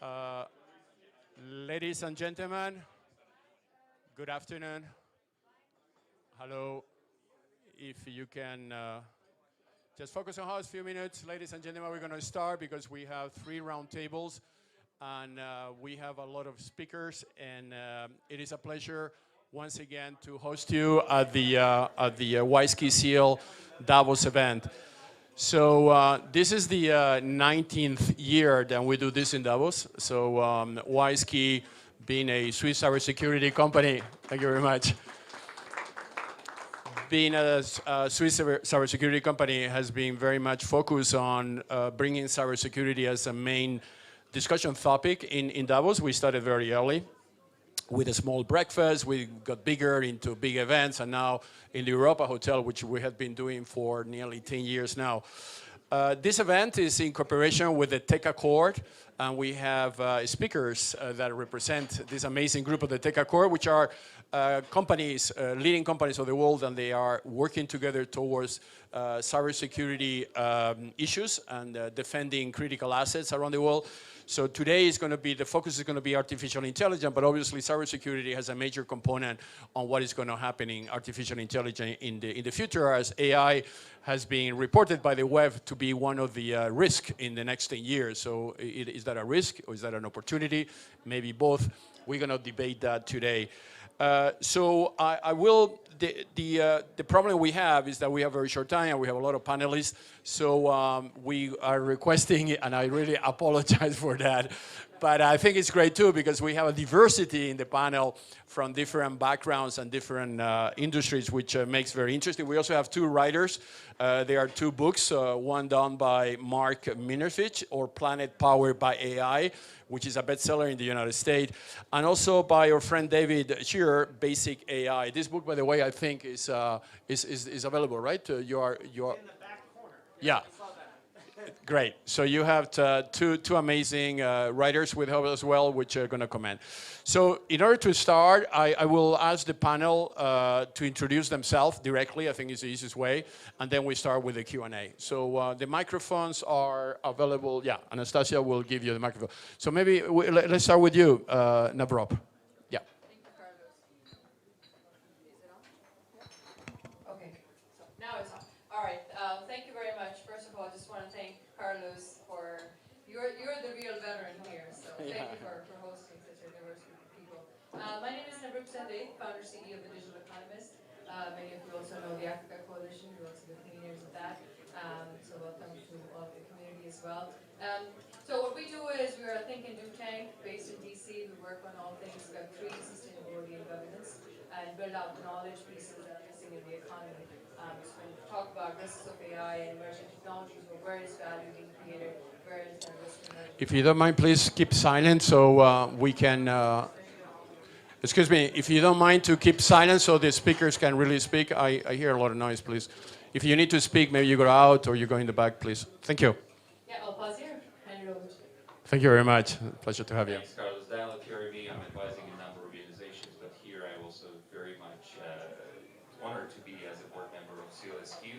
Uh, Ladies and gentlemen, good afternoon. Hello. If you can just focus on us a few minutes. Ladies and gentlemen, we're going to start because we have 3 round tables and we have a lot of speakers, and it is a pleasure once again to host you at the WISE Seal Davos event. So this is the 19th year that we do this in Davos. So WISE being a Swiss cybersecurity company, thank you very much. Being a Swiss cybersecurity company has been very much focused on bringing cybersecurity as a main discussion topic in Davos. We started very early with a small breakfast. We got bigger into big events, and now in the Europa Hotel, which we have been doing for nearly 10 years now. This event is in cooperation with the Tech Accord, and we have speakers that represent this amazing group of the Tech Accord, which are companies, leading companies of the world, and they are working together towards cybersecurity issues and defending critical assets around the world. So today is going to be, the focus is going to be artificial intelligence, but obviously cybersecurity has a major component on what is going to happen in artificial intelligence in the future, as AI has been reported by the web to be one of the risks in the next 10 years. So is that a risk or is that an opportunity? Maybe both. We're going to debate that today. So I will, the problem we have is that we have very short time and we have a lot of panelists. So we are requesting, and I really apologize for that, but I think it's great too because we have a diversity in the panel from different backgrounds and different industries, which makes very interesting. We also have 2 writers. There are 2 books, one done by Mark Minevich, or Planet Powered by AI, which is a bestseller in the United States, and also by our friend David Shearer, Basic AI. This book, by the way, I think is available, right? You are in the back corner. Yeah. Great. So you have two amazing writers with us as well, which are going to comment. So in order to start, I will ask the panel to introduce themselves directly. I think it's the easiest way. And then we start with the Q&A. So the microphones are available. Yeah, Anastasia will give you the microphone. So maybe let's start with you, Navroop. Yeah. Thank you, Carlos. Is it on? Okay. So now it's on. All right. Thank you very much. First of all, I just want to thank Carlos for, you're the real veteran here, so thank you for hosting such a diverse group of people. My name is Navroop, founder CEO of the Digital Economist. Many of you also know the Africa Coalition. We're also the pioneers of that. So welcome to all of the community as well. So what we do is we're a think and do tank based in DC. We work on all things Web3, sustainability, and governance, and build out knowledge pieces that are missing in the economy. So when we talk about risks of AI and emerging technologies, where is value being created, where is there risk emerging? If you don't mind, please keep silent so we can... excuse me, if you don't mind to keep silent so the speakers can really speak. I hear a lot of noise, please. If you need to speak, maybe you go out or you go in the back, please. Thank you. Yeah, I'll pause here. Hand it over to you. Thank you very much. Pleasure to have you. Thanks, Carlos. Danil, Kerimi. I'm advising a number of organizations, but here I'm also very much honored to be as a board member of CLSQ.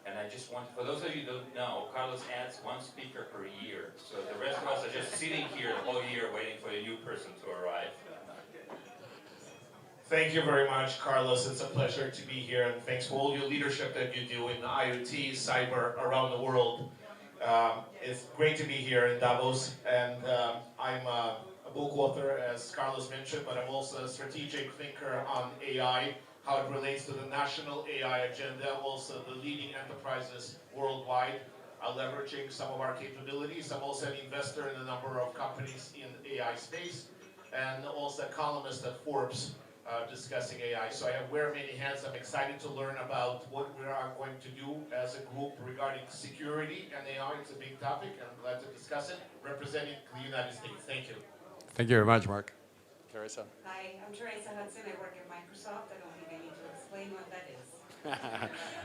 And I just want, for those of you who don't know, Carlos adds 1 speaker per year. So the rest of us are just sitting here the whole year waiting for a new person to arrive. Thank you very much, Carlos. It's a pleasure to be here, and thanks for all your leadership that you do in IoT, cyber around the world. It's great to be here in Davos, and I'm a book author, as Carlos mentioned, but I'm also a strategic thinker on AI, how it relates to the national AI agenda, also the leading enterprises worldwide are leveraging some of our capabilities. I'm also an investor in a number of companies in the AI space, and also a columnist at Forbes discussing AI. So I wear many hats. I'm excited to learn about what we are going to do as a group regarding security and AI. It's a big topic, and I'm glad to discuss it, representing the United States. Thank you. Thank you very much, Mark. Teresa. Hi, I'm Teresa Hutson. I work at Microsoft. I don't think I need to explain what that is.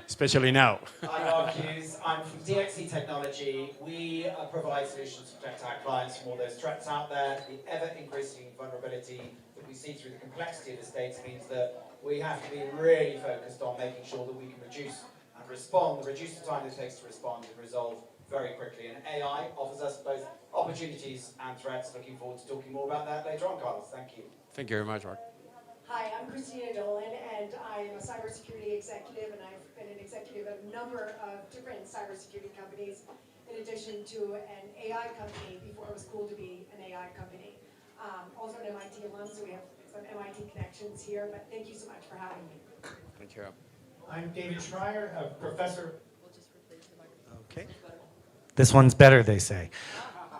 Especially now. I'm Hughes. I'm from DXC Technology. We provide solutions to protect our clients from all those threats out there. The ever-increasing vulnerability that we see through the complexity of the states means that we have to be really focused on making sure that we can reduce and respond, reduce the time it takes to respond and resolve very quickly. And AI offers us both opportunities and threats. Looking forward to talking more about that later on, Carlos. Thank you. Thank you very much, Mark. Hi, I'm Cristina Dolan, and I'm a cybersecurity executive, and I've been an executive of a number of different cybersecurity companies, in addition to an AI company before it was cool to be an AI company. Also an MIT alum, so we have some MIT connections here, but thank you so much for having me. Thank you. I'm David Schreier, a professor. Okay. This one's better, they say.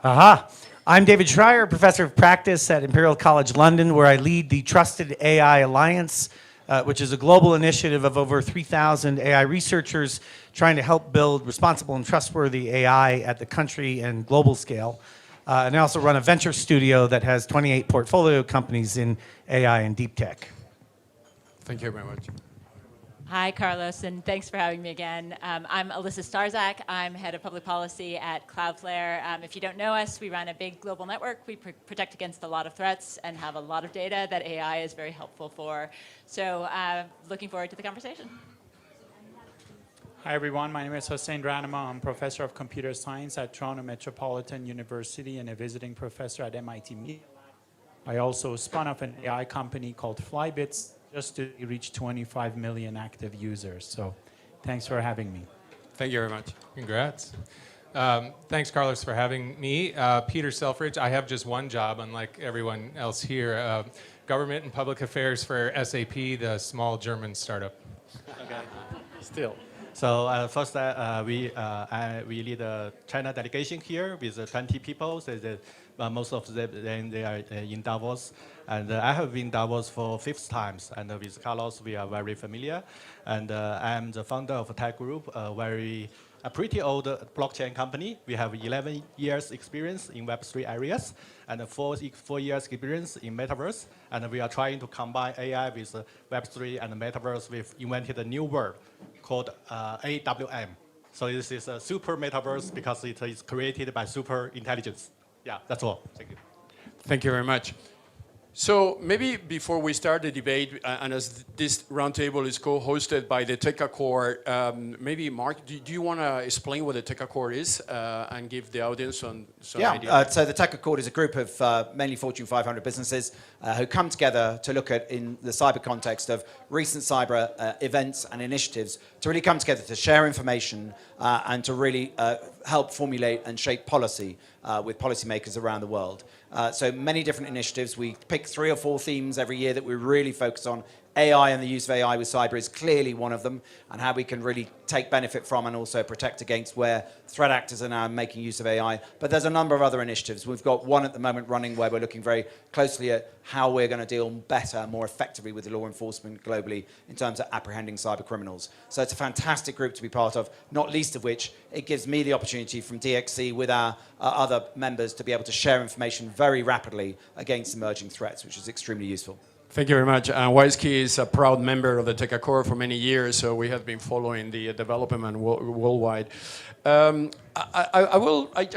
Aha! I'm David Schreier, professor of practice at Imperial College London, where I lead the Trusted AI Alliance, which is a global initiative of over 3,000 AI researchers trying to help build responsible and trustworthy AI at the country and global scale. And I also run a venture studio that has 28 portfolio companies in AI and deep tech. Thank you very much. Hi, Carlos, and thanks for having me again. I'm Alyssa Starzak. I'm head of public policy at Cloudflare. If you don't know us, we run a big global network. We protect against a lot of threats and have a lot of data that AI is very helpful for. So looking forward to the conversation. Hi, everyone. My name is Hossein Rahnama. I'm professor of computer science at Toronto Metropolitan University and a visiting professor at MIT. I also spun off an AI company called Flybits, just to reach 25 million active users. So thanks for having me. Thank you very much. Congrats. Thanks, Carlos, for having me. Peter Selfridge. I have just one job, unlike everyone else here. Government and Public Affairs for SAP, the small German startup. Okay. Still. So first, we lead a China delegation here with 20 people. So most of them they are in Davos. And I have been in Davos for 5th times. And with Carlos, we are very familiar. And I'm the founder of a tech group, a pretty old blockchain company. We have 11 years experience in Web3 areas and 4 years experience in metaverse. And we are trying to combine AI with Web3 and metaverse. We've invented a new word called AWM. So this is a super metaverse because it is created by super intelligence. Yeah, that's all. Thank you. Thank you very much. So maybe before we start the debate, and as this roundtable is co-hosted by the Tech Accord, maybe Mark, do you want to explain what the Tech Accord is and give the audience some idea? So the Tech Accord is a group of mainly Fortune 500 businesses who come together to look at, in the cyber context of recent cyber events and initiatives, to really come together to share information and to really help formulate and shape policy with policymakers around the world. So many different initiatives. We pick 3 or 4 themes every year that we really focus on. AI and the use of AI with cyber is clearly one of them, and how we can really take benefit from and also protect against where threat actors are now making use of AI. But there's a number of other initiatives. We've got one at the moment running where we're looking very closely at how we're going to deal better, more effectively with the law enforcement globally in terms of apprehending cyber criminals. So it's a fantastic group to be part of, not least of which it gives me the opportunity from DXC with our other members to be able to share information very rapidly against emerging threats, which is extremely useful. Thank you very much. WiseKey is a proud member of the Tech Accord for many years, so we have been following the development worldwide. I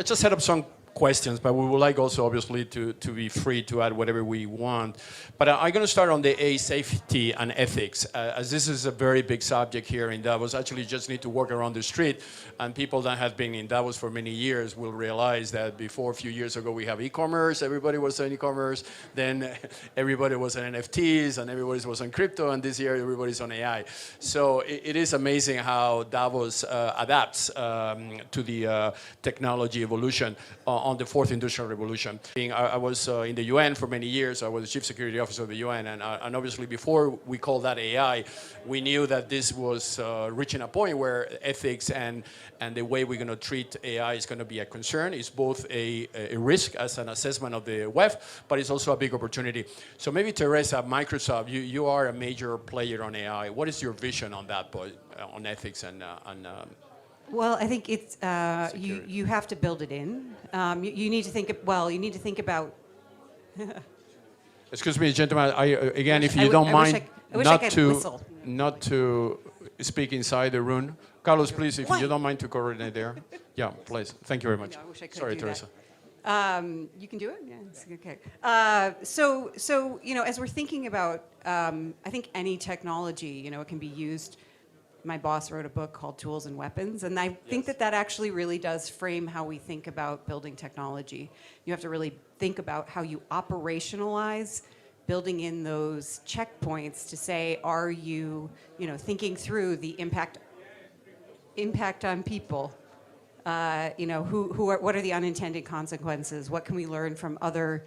just set up some questions, but we would like also obviously to be free to add whatever we want. But I'm going to start on the AI safety and ethics, as this is a very big subject here in Davos. Actually, you just need to walk around the street, and people that have been in Davos for many years will realize that before a few years ago we have e-commerce, everybody was on e-commerce, then everybody was on NFTs, and everybody was on crypto, and this year everybody's on AI. So it is amazing how Davos adapts to the technology evolution on the 4th Industrial Revolution. I was in the UN for many years. I was the Chief Security Officer of the UN, and obviously before we called that AI, we knew that this was reaching a point where ethics and the way we're going to treat AI is going to be a concern. It's both a risk as an assessment of the web, but it's also a big opportunity. So maybe Teresa, Microsoft, you are a major player on AI. What is your vision on that, on ethics and well, I think it's you have to build it in. You need to think. Well, you need to think about. Excuse me, gentlemen. Again, if you don't mind, not to speak inside the room. Carlos, please, if you don't mind to coordinate there. Yeah, please. Thank you very much. I wish I could Sorry, do Teresa. That. You can do it. Yeah, it's okay. So as we're thinking about, I think any technology, it can be used my boss wrote a book called Tools and Weapons, and I think that actually really does frame how we think about building technology. You have to really think about how you operationalize building in those checkpoints to say, are you, thinking through the impact on people? What are the unintended consequences? What can we learn from other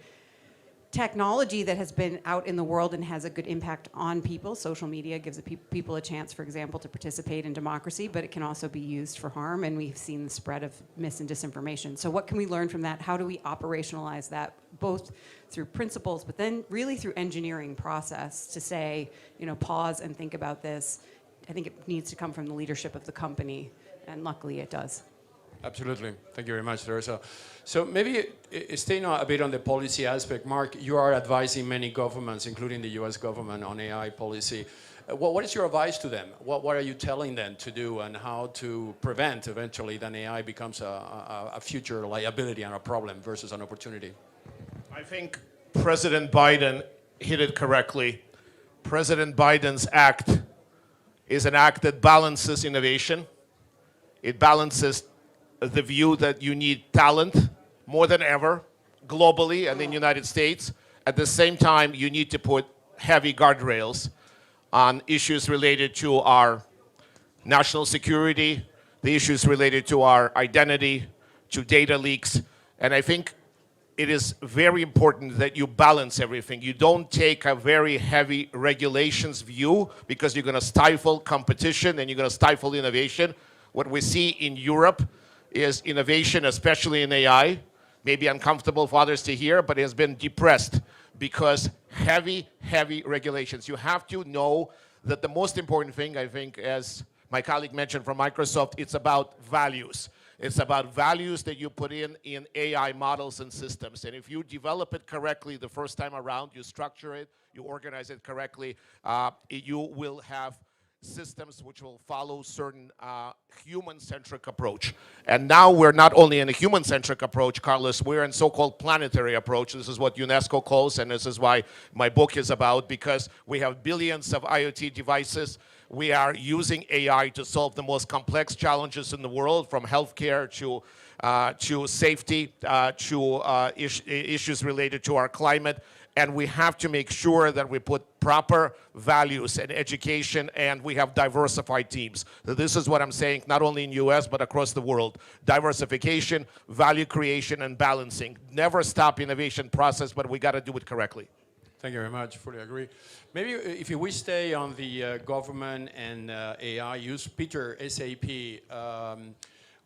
technology that has been out in the world and has a good impact on people? Social media gives people a chance, for example, to participate in democracy, but it can also be used for harm, and we've seen the spread of mis and disinformation. So what can we learn from that? How do we operationalize that, both through principles, but then really through engineering process to say, pause and think about this? I think it needs to come from the leadership of the company, and luckily it does. Absolutely. Thank you very much, Teresa. So maybe staying a bit on the policy aspect, Mark, you are advising many governments, including the US government, on AI policy. What is your advice to them? What are you telling them to do, and how to prevent eventually that AI becomes a future liability and a problem versus an opportunity? I think President Biden hit it correctly. President Biden's act is an act that balances innovation. It balances the view that you need talent more than ever, globally and in the United States. At the same time, you need to put heavy guardrails on issues related to our national security, the issues related to our identity, to data leaks. And I think it is very important that you balance everything. You don't take a very heavy regulations view because you're going to stifle competition and you're going to stifle innovation. What we see in Europe is innovation, especially in AI, maybe uncomfortable for others to hear, but it has been depressed because heavy regulations. You have to know that the most important thing, I think, as my colleague mentioned from Microsoft, it's about values. It's about values that you put in AI models and systems. And if you develop it correctly the first time around, you structure it, you organize it correctly, you will have systems which will follow certain human-centric approach. And now we're not only in a human-centric approach, Carlos, we're in so-called planetary approach. This is what UNESCO calls, and this is why my book is about, because we have billions of IoT devices. We are using AI to solve the most complex challenges in the world, from healthcare to safety, to issues related to our climate. And we have to make sure that we put proper values and education, and we have diversified teams. This is what I'm saying, not only in US, but across the world. Diversification, value creation, and balancing. Never stop innovation process, but we got to do it correctly. Thank you very much. Fully agree. Maybe if we stay on the government and AI use, Peter, SAP,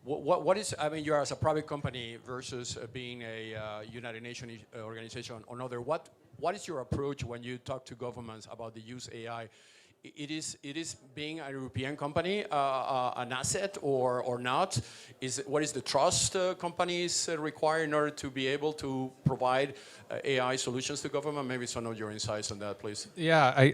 what is, I mean, you are as a private company versus being a United Nations organization or another. What is your approach when you talk to governments about the use AI? It is being a European company an asset or not? What is the trust companies require in order to be able to provide AI solutions to government? Maybe some of your insights on that, please. Yeah,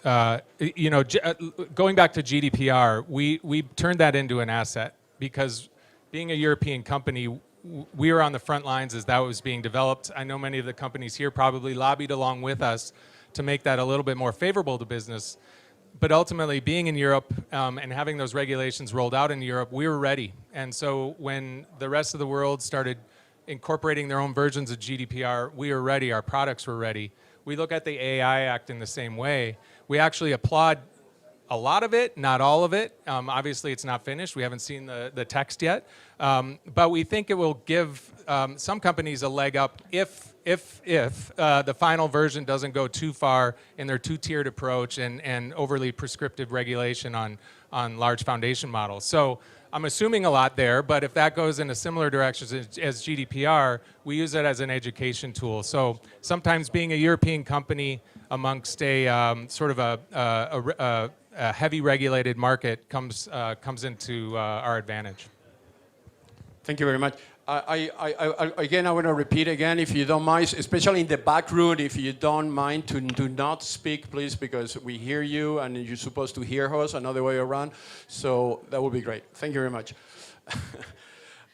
going back to GDPR, we turned that into an asset because being a European company, we were on the front lines as that was being developed. I know many of the companies here probably lobbied along with us to make that a little bit more favorable to business. But ultimately, being in Europe and having those regulations rolled out in Europe, we were ready. And so when the rest of the world started incorporating their own versions of GDPR, we were ready, our products were ready. We look at the AI Act in the same way. We actually applaud a lot of it, not all of it. Obviously, it's not finished. We haven't seen the text yet. But we think it will give some companies a leg up if the final version doesn't go too far in their two-tiered approach and overly prescriptive regulation on large foundation models. So I'm assuming a lot there, but if that goes in a similar direction as GDPR, we use it as an education tool. So sometimes being a European company amongst a sort of a heavy regulated market comes into our advantage. Thank you very much. Again, I want to repeat again, if you don't mind, especially in the back room, if you don't mind to do not speak, please, because we hear you and you're supposed to hear us another way around. So that would be great. Thank you very much.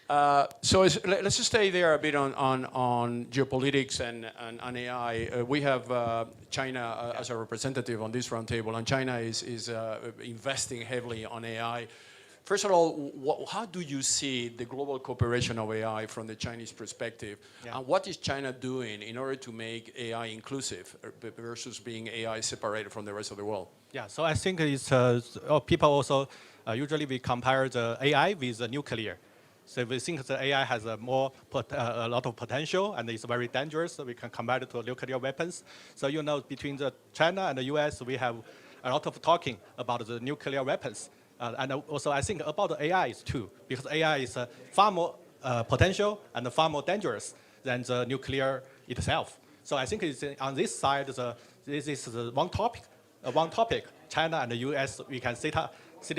Let's just stay there a bit on geopolitics and AI. We have China as a representative on this roundtable, and China is investing heavily on AI. First of all, how do you see the global cooperation of AI from the Chinese perspective? Yeah. And what is China doing in order to make AI inclusive versus being AI separated from the rest of the world? Yeah, so I think it's, people also, usually we compare the AI with the nuclear. So we think the AI has a lot of potential and it's very dangerous, so we can compare it to nuclear weapons. So you know, between China and the US, we have a lot of talking about the nuclear weapons. And also I think about the AI too, because AI is far more potential and far more dangerous than the nuclear itself. So I think it's, on this side, this is the one topic, China and the US, we can sit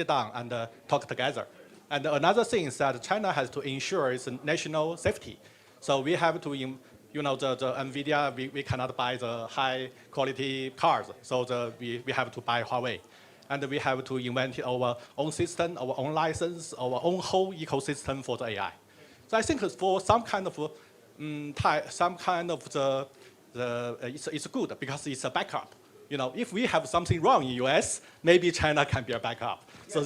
down and talk together. And another thing is that China has to ensure its national safety. So we have to, you know, the NVIDIA, we cannot buy the high quality cars. So we have to buy Huawei. And we have to invent our own system, our own license, our own whole ecosystem for the AI. So I think for some kind of, it's good because it's a backup. You know, if we have something wrong in US, maybe China can be a backup. So,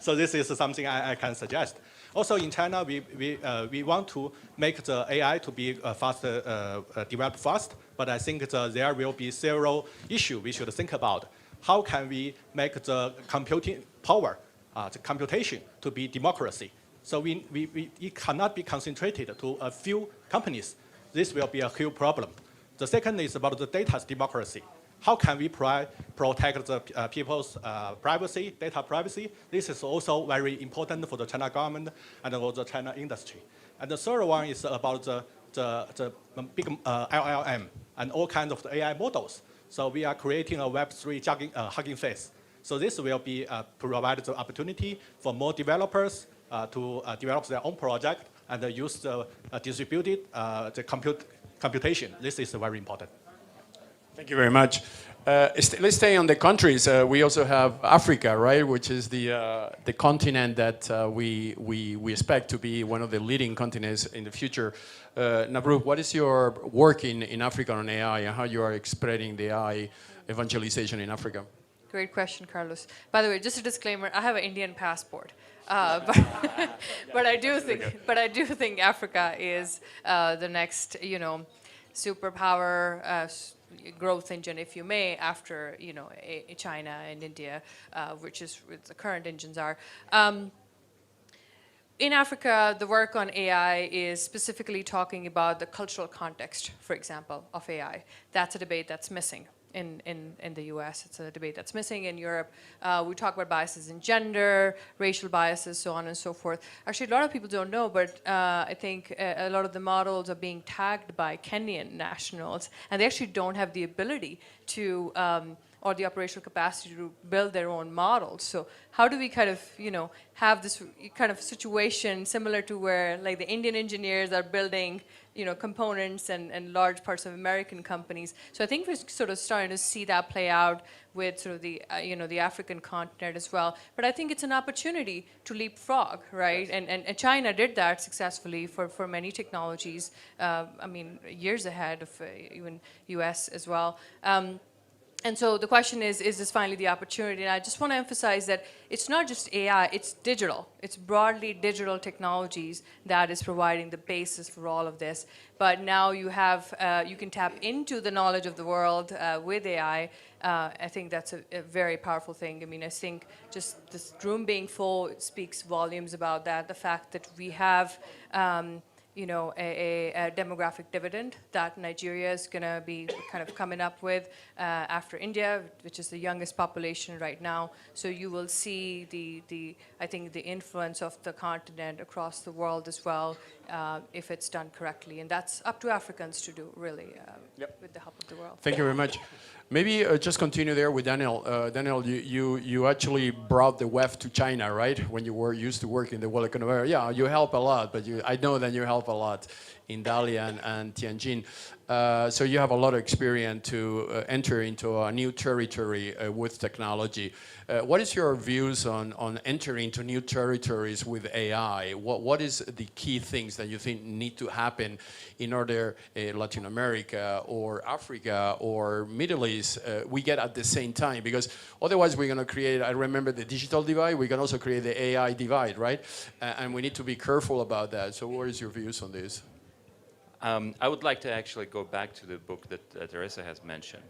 so this is something I can suggest. Also in China, we want to make the AI to be developed fast, but I think there will be several issues we should think about. How can we make the computing power, the computation to be democracy? So it cannot be concentrated to a few companies. This will be a huge problem. The second is about the data's democracy. How can we protect the people's privacy, data privacy? This is also very important for the China government and for the China industry. And the third one is about the big LLM and all kinds of the AI models. So we are creating a Web3 Hugging Face. So this will be provide the opportunity for more developers to develop their own project and use the distributed computation. This is very important. Thank you very much. Let's stay on the countries. We also have Africa, right, which is the continent that we expect to be one of the leading continents in the future. Navroop, what is your work in Africa on AI and how you are spreading the AI evangelization in Africa? Great question, Carlos. By the way, just a disclaimer: I have an Indian passport, but I do think Africa is the next, you know, superpower. Growth engine, if you may, after, you know, China and India, which is what the current engines are. In Africa, the work on AI is specifically talking about the cultural context, for example, of AI. That's a debate that's missing in the US. It's a debate that's missing in Europe. We talk about biases in gender, racial biases, so on and so forth. Actually, a lot of people don't know, but I think a lot of the models are being tagged by Kenyan nationals, and they actually don't have the ability to, or the operational capacity to build their own models. So how do we kind of, you know, have this kind of situation similar to where, like, the Indian engineers are building, you know, components and large parts of American companies. So I think we're sort of starting to see that play out with sort of the, you know, the African continent as well. But I think it's an opportunity to leapfrog, right? And China did that successfully for many technologies. I mean, years ahead of even US as well. And so the question is this finally the opportunity? And I just want to emphasize that it's not just AI, it's digital. It's broadly digital technologies that is providing the basis for all of this. But now you have, you can tap into the knowledge of the world with AI. I think that's a very powerful thing. I mean, I think just this room being full speaks volumes about that. The fact that we have, you know, a demographic dividend that Nigeria is going to be kind of coming up with after India, which is the youngest population right now. So you will see I think the influence of the continent across the world as well if it's done correctly. And that's up to Africans to do, really, with the help of the world. Thank you very much. Maybe just continue there with Danil. Danil, you actually brought the WEF to China, right? When you used to work in the World Economic Area. Yeah, you help a lot, but I know that you help a lot in Dalian and Tianjin. So you have a lot of experience to enter into a new territory with technology. What is your views on entering into new territories with AI? What is the key things that you think need to happen in order Latin America or Africa or Middle East we get at the same time? Because otherwise we're going to create, I remember the digital divide, we can also create the AI divide, right? And we need to be careful about that. So what is your views on this? I would like to actually go back to the book that Teresa has mentioned,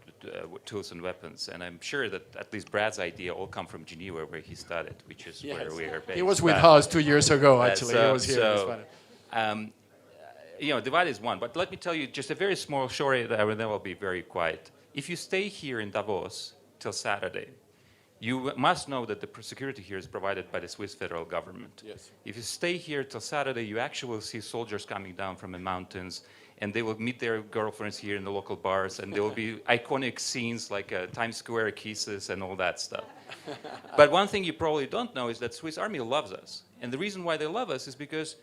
Tools and Weapons, and I'm sure that at least Brad's idea all come from Geneva, where he studied, which is where we are based. He was with us 2 years ago, actually. He was here. You know, divide is one, but let me tell you just a very small story, and then I'll be very quiet. If you stay here in Davos till Saturday, you must know that the security here is provided by the Swiss federal government. Yes. If you stay here till Saturday, you actually will see soldiers coming down from the mountains, and they will meet their girlfriends here in the local bars, and there will be iconic scenes like Times Square kisses and all that stuff. But one thing you probably don't know is that Swiss Army loves us. And the reason why they love us is because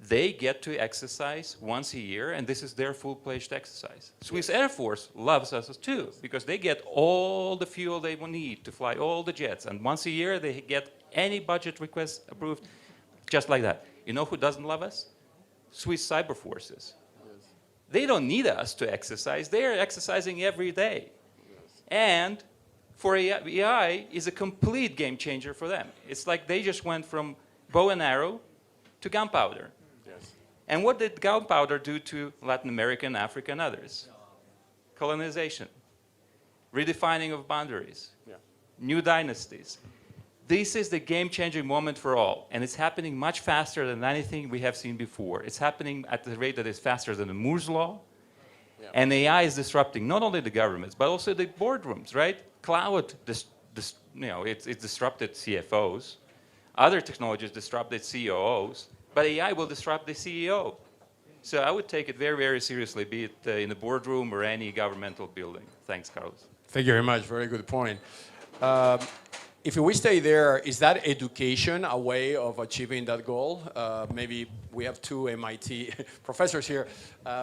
they get to exercise once a year, and this is their full-fledged exercise. Swiss Air Force loves us too, because they get all the fuel they will need to fly all the jets, and once a year they get any budget request approved, just like that. You know who doesn't love us? Swiss cyber forces. Yes. They don't need us to exercise. They are exercising every day. Yes. And for AI is a complete game changer for them. It's like they just went from bow and arrow to gunpowder. And what did gunpowder do to Latin America and Africa and others? Colonization, redefining of boundaries, new dynasties. This is the game-changing moment for all, and it's happening much faster than anything we have seen before. It's happening at the rate that is faster than the Moore's Law, and AI is disrupting not only the governments, but also the boardrooms, right? Cloud, it disrupted CFOs. Other technologies disrupted COOs. But AI will disrupt the CEO. So I would take it very, very seriously, be it in the boardroom or any governmental building. Thanks, Carlos. Thank you very much. Very good point. If we stay there, is that education a way of achieving that goal? Maybe we have two MIT professors here.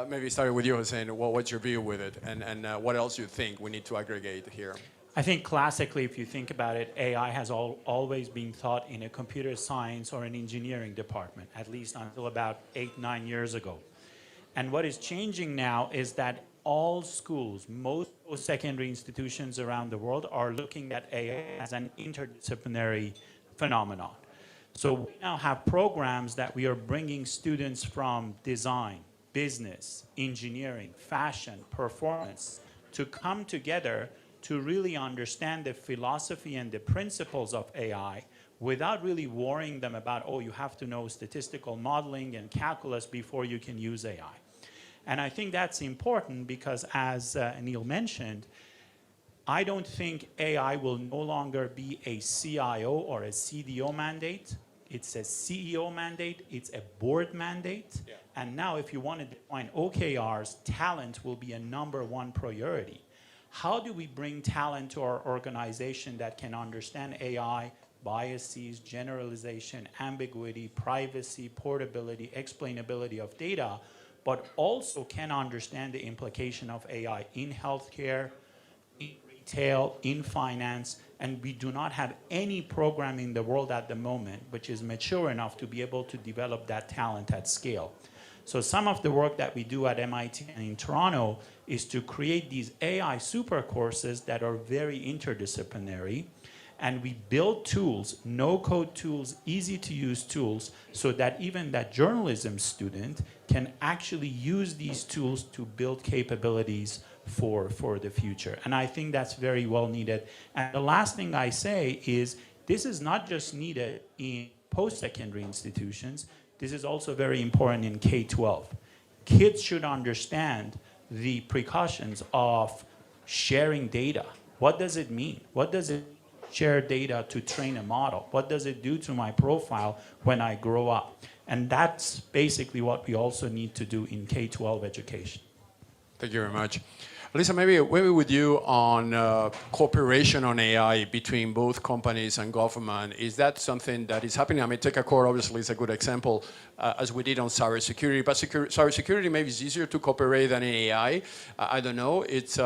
Maybe starting with you, Hossein. What's your view with it? And what else you think we need to aggregate here? I think classically, if you think about it, AI has always been taught in a computer science or an engineering department, at least until about 8-9 years ago. And what is changing now is that all schools, most post-secondary institutions around the world are looking at AI as an interdisciplinary phenomenon. So we now have programs that we are bringing students from design, business, engineering, fashion, performance to come together to really understand the philosophy and the principles of AI without really worrying them about, oh, you have to know statistical modeling and calculus before you can use AI. And I think that's important because, as Neil mentioned, I don't think AI will no longer be a CIO or a CDO mandate. It's a CEO mandate. It's a board mandate. Yeah. And now if you want to define OKRs, talent will be a #1 priority. How do we bring talent to our organization that can understand AI, biases, generalization, ambiguity, privacy, portability, explainability of data, but also can understand the implication of AI in healthcare, in retail, in finance, and we do not have any program in the world at the moment which is mature enough to be able to develop that talent at scale. So some of the work that we do at MIT and in Toronto is to create these AI super courses that are very interdisciplinary, and we build tools, no-code tools, easy-to-use tools, so that even that journalism student can actually use these tools to build capabilities for the future. And I think that's very well needed. And the last thing I say is this is not just needed in post-secondary institutions, this is also very important in K-12. Kids should understand the precautions of sharing data. What does it mean? What does it share data to train a model? What does it do to my profile when I grow up? And that's basically what we also need to do in K-12 education. Thank you very much. Lisa, maybe with you on cooperation on AI between both companies and government. Is that something that is happening? I mean, Core obviously is a good example, as we did on cybersecurity. But cybersecurity maybe is easier to cooperate than in AI. I don't know. It's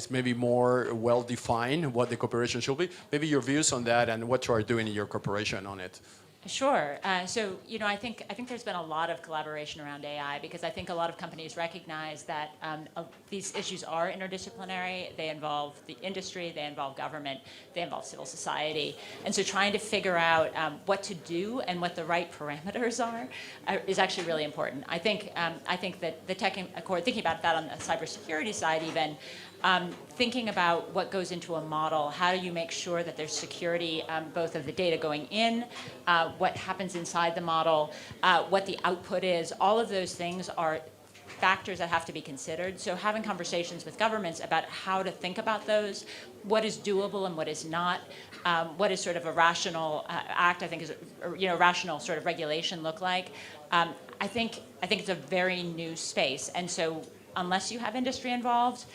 maybe more well-defined what the cooperation should be. Maybe your views on that and what you are doing in your corporation on it. Sure. So, I think there's been a lot of collaboration around AI because I think a lot of companies recognize that these issues are interdisciplinary. They involve the industry, they involve government, they involve civil society. And so trying to figure out what to do and what the right parameters are is actually really important. I think that the Tech Accord, thinking about that on the cybersecurity side even, thinking about what goes into a model, how do you make sure that there's security both of the data going in, what happens inside the model, what the output is, all of those things are factors that have to be considered. So having conversations with governments about how to think about those, what is doable and what is not, what is sort of a rational act, I think is, rational sort of regulation look like. I think it's a very new space. And so unless you have industry involved,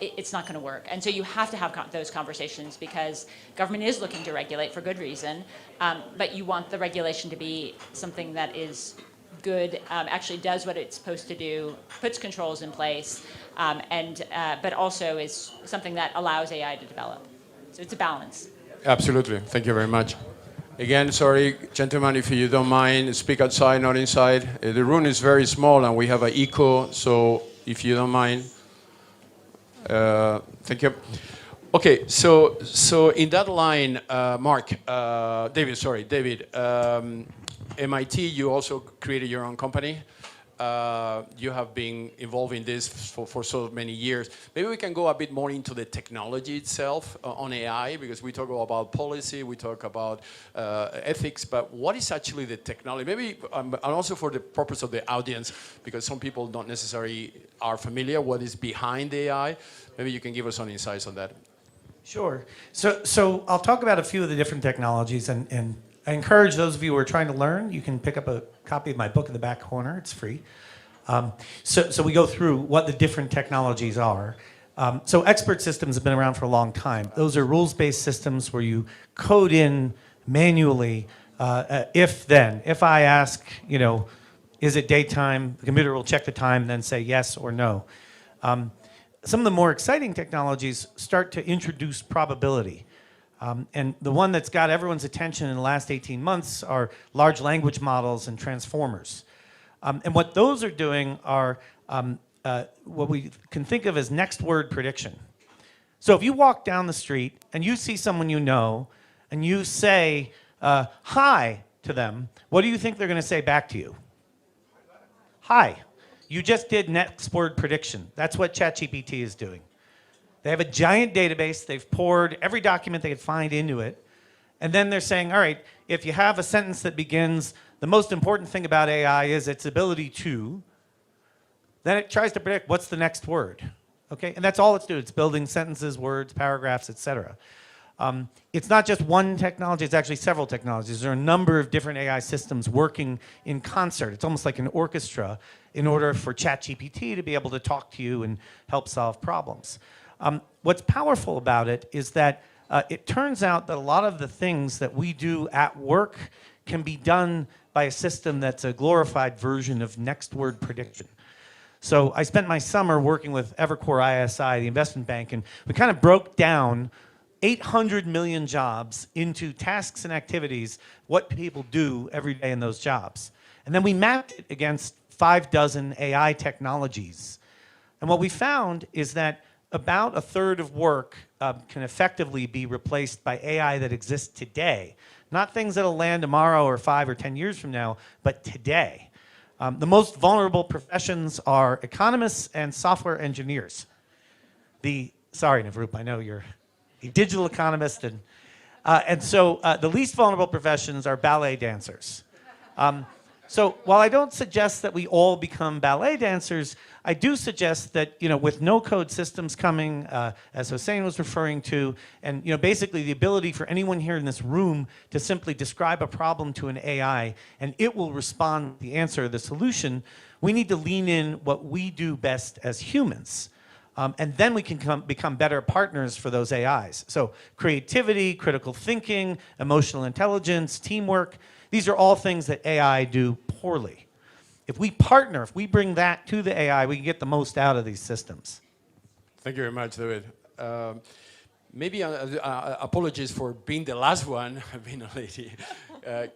it's not going to work. And so you have to have those conversations because government is looking to regulate for good reason, but you want the regulation to be something that is good, actually does what it's supposed to do, puts controls in place, but also is something that allows AI to develop. So it's a balance. Absolutely. Thank you very much. Again, sorry, gentlemen, if you don't mind, speak outside, not inside. The room is very small and we have an echo, so if you don't mind. Thank you. Okay, so in that line, David, MIT, you also created your own company. You have been involved in this for so many years. Maybe we can go a bit more into the technology itself on AI, because we talk about policy, we talk about ethics, but what is actually the technology? Maybe, and also for the purpose of the audience, because some people don't necessarily are familiar what is behind AI. Maybe you can give us some insights on that. Sure. So I'll talk about a few of the different technologies, and I encourage those of you who are trying to learn, you can pick up a copy of my book in the back corner. It's free. So we go through what the different technologies are. So expert systems have been around for a long time. Those are rules-based systems where you code in manually if then. If I ask, is it daytime, the computer will check the time and then say yes or no. Some of the more exciting technologies start to introduce probability. And the one that's got everyone's attention in the last 18 months are large language models and transformers. And what those are doing are what we can think of as next word prediction. So if you walk down the street and you see someone you know and you say hi to them, what do you think they're going to say back to you? Hi. You just did next word prediction. That's what ChatGPT is doing. They have a giant database. They've poured every document they could find into it. And then they're saying, all right, if you have a sentence that begins, the most important thing about AI is its ability to, then it tries to predict what's the next word. Okay? And that's all it's doing. It's building sentences, words, paragraphs, etc. It's not just one technology, it's actually several technologies. There are a number of different AI systems working in concert. It's almost like an orchestra in order for ChatGPT to be able to talk to you and help solve problems. What's powerful about it is that it turns out that a lot of the things that we do at work can be done by a system that's a glorified version of next word prediction. So I spent my summer working with Evercore ISI, the investment bank, and we kind of broke down 800 million jobs into tasks and activities, what people do every day in those jobs. And then we mapped it against 6 AI technologies. And what we found is that about a third of work can effectively be replaced by AI that exists today. Not things that'll land tomorrow or 5 or 10 years from now, but today. The most vulnerable professions are economists and software engineers. Sorry, Navroop, I know you're a digital economist. And so the least vulnerable professions are ballet dancers. So while I don't suggest that we all become ballet dancers, I do suggest that, with no-code systems coming, as Hossein was referring to, and basically the ability for anyone here in this room to simply describe a problem to an AI, and it will respond with the answer, the solution, we need to lean in what we do best as humans. And then we can become better partners for those AIs. So creativity, critical thinking, emotional intelligence, teamwork, these are all things that AI do poorly. If we partner, if we bring that to the AI, we can get the most out of these systems. Thank you very much, David. Maybe apologies for being the last one, being a lady.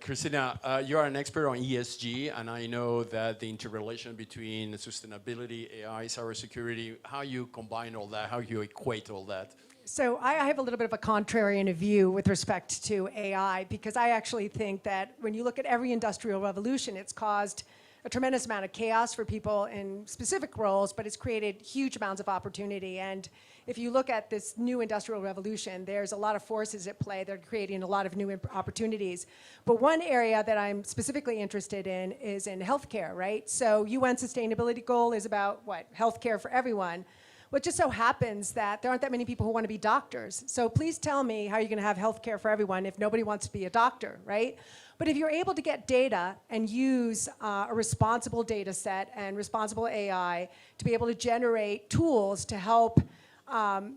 Cristina, you are an expert on ESG, and I know that the interrelation between sustainability, AI, cybersecurity, how you combine all that, how you equate all that. So I have a little bit of a contrarian view with respect to AI, because I actually think that when you look at every industrial revolution, it's caused a tremendous amount of chaos for people in specific roles, but it's created huge amounts of opportunity. And if you look at this new industrial revolution, there's a lot of forces at play that are creating a lot of new opportunities. But one area that I'm specifically interested in is in healthcare, right? So UN sustainability goal is about what? Healthcare for everyone. Well, it just so happens that there aren't that many people who want to be doctors. So please tell me how you're going to have healthcare for everyone if nobody wants to be a doctor, right? But if you're able to get data and use a responsible data set and responsible AI to be able to generate tools to help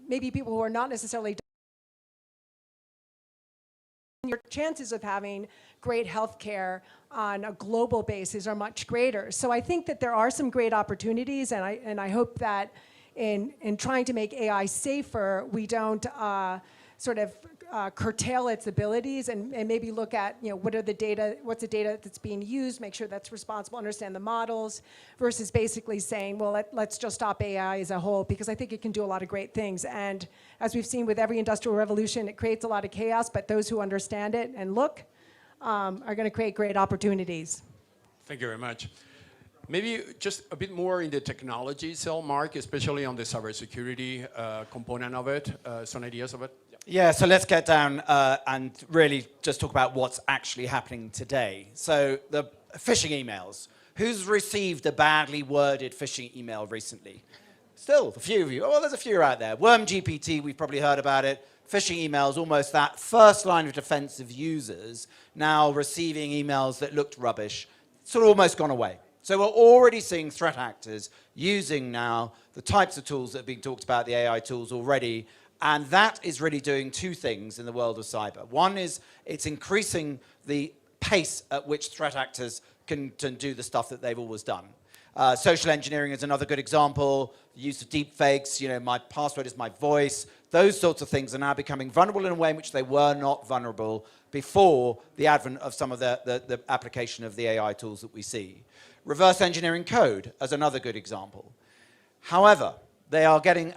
maybe people who are not necessarily, your chances of having great healthcare on a global basis are much greater. So I think that there are some great opportunities, and I hope that in trying to make AI safer, we don't sort of curtail its abilities and maybe look at, what's the data that's being used, make sure that's responsible, understand the models, versus basically saying, well, let's just stop AI as a whole, because I think it can do a lot of great things. And as we've seen with every industrial revolution, it creates a lot of chaos, but those who understand it and look are going to create great opportunities. Thank you very much. Maybe just a bit more in the technology itself, Mark, especially on the cybersecurity component of it, some ideas of it? Yeah, so let's get down and really just talk about what's actually happening today. So the phishing emails. Who's received a badly worded phishing email recently? Still, a few of you. Oh, well, there's a few out there. WormGPT, we've probably heard about it. Phishing emails, almost that first line of defense of users now receiving emails that looked rubbish. Sort of almost gone away. So we're already seeing threat actors using now the types of tools that have been talked about, the AI tools already, and that is really doing two things in the world of cyber. One is it's increasing the pace at which threat actors can do the stuff that they've always done. Social engineering is another good example. The use of deep fakes, my password is my voice. Those sorts of things are now becoming vulnerable in a way in which they were not vulnerable before the advent of some of the application of the AI tools that we see. Reverse engineering code as another good example. However, they are getting